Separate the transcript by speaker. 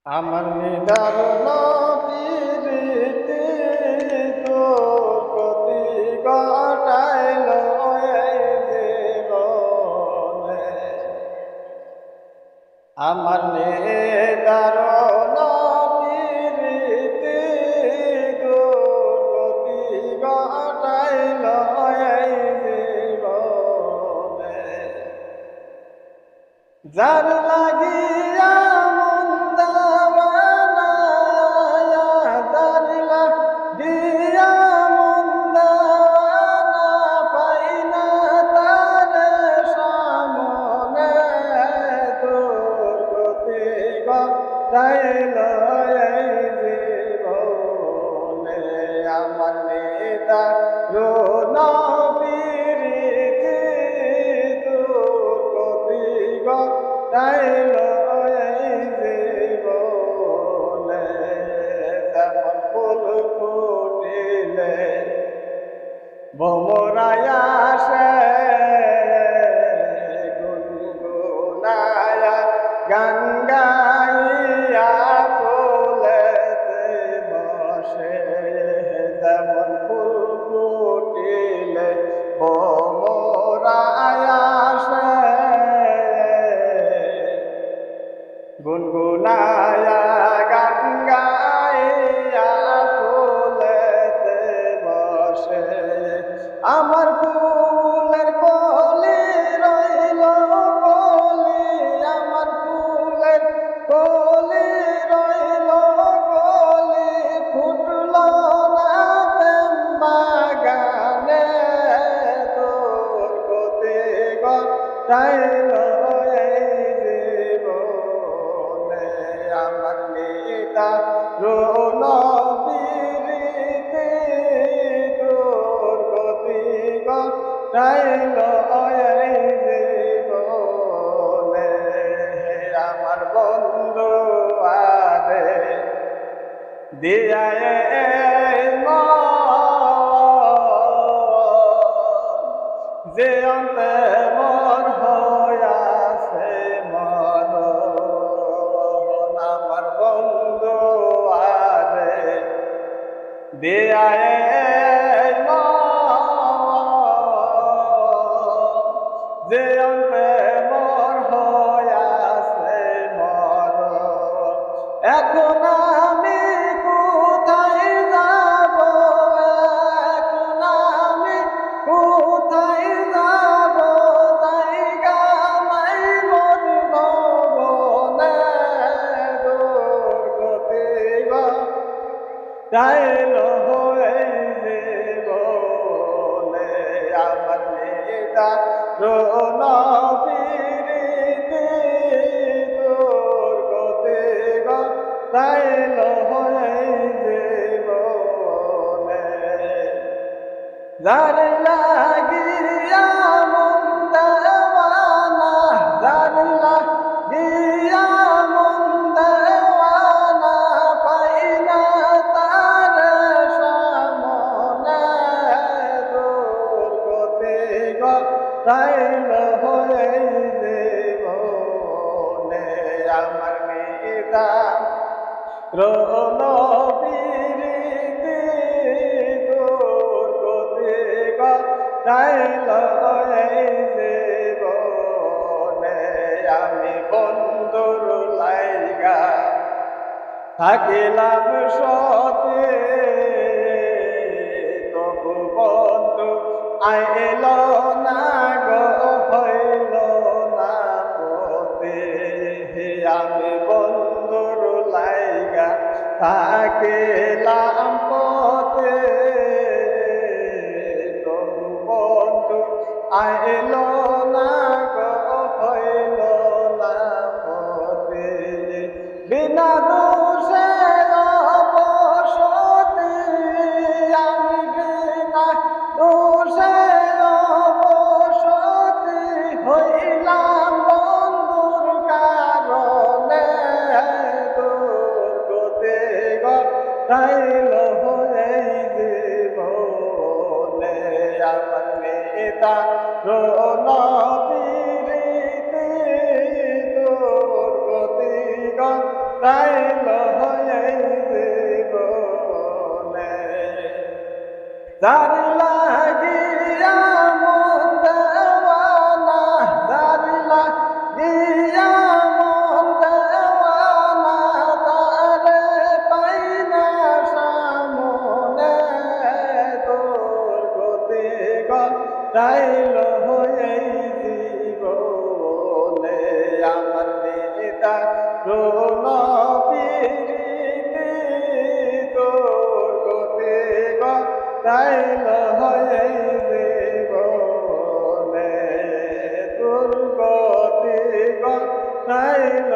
Speaker 1: আমার নিদারুণ প্রীতি তোর গতি ঘটাইল এই জীবনে। আমার নিদারুণ প্রীতি তোর গতি ঘটাইল এই জীবনে। যার লাগিয়া চাইল এই জীবনে। আমার নিদারুণ প্রীতি তোর গতি ঘটাইল এই জীবনে। যেমন ফুল ফুটিলে ভ্রমরায় আসে গুনগুনায়া গান গাইয়া ফুলেতে বসে। যেমন ফুল ফুটিলে ভ্রমরায় আসে গুনগুনায়া গান গাইয়া ফুলেতে বসে। আমার ফুলের কলি রইল কলি, আমার ফুলের কলি রইল কলি, ফুটল না প্রেম বাগানে তোর গতি ঘটাইল এই জীবনে। আমার নিদারুণ প্রীতি তোর গতি ঘটাইল এই জীবনে। আমার বন্ধু আরে দিয়া যে অন্তে মন হইয়াছে মরণ। আমার বন্ধু আরে দিয়া যে অন্তে মন হইয়াছে মরণ। এখন আমি কোথায় যাব, এখন আমি কোথায় যাব, জায়গা নাই মোর ভবনে তোর গতি ঘটাইল এই জীবনে। আমার নিদারুণ প্রীতি তোর গতি ঘটাইল এই জীবনে। যার লাগিয়া মন দেওয়ানা, যার লাগিয়া মন দেওয়ানা, পাই না তার সামনে তোর গতি ঘটাইল এই জীবনে। আমার নিদারুণ প্রীতি তোর গতি ঘটাইল এই জীবনে। আমি বন্ধুর লাইগা থাকিলাম সতে, তবু বন্ধু আইল না গো হইল না পথে। আমি বন্ধুর লাইগা থাকিলাম পথে, তবু বন্ধু আইল না গো হইল না পথে। বিনা দোষে অবসতি আমি, বিনা দোষে অবসতি হইলাম বন্ধুর কারণে তোর গতি ঘটাইল এই জীবনে। আমার নিদারুণ প্রীতি তোর গতি তাইল এই জীবনে যার লাগিয়া মন দেওয়ানা যার লাগিয়া মন দেওয়ানা তারে পাই না সামনে তোর গতি তাইল এই জীবনে আমার নেতা রোন পিরিতি তোর গতি তাইল এই জীবনে তোর গতি তাইল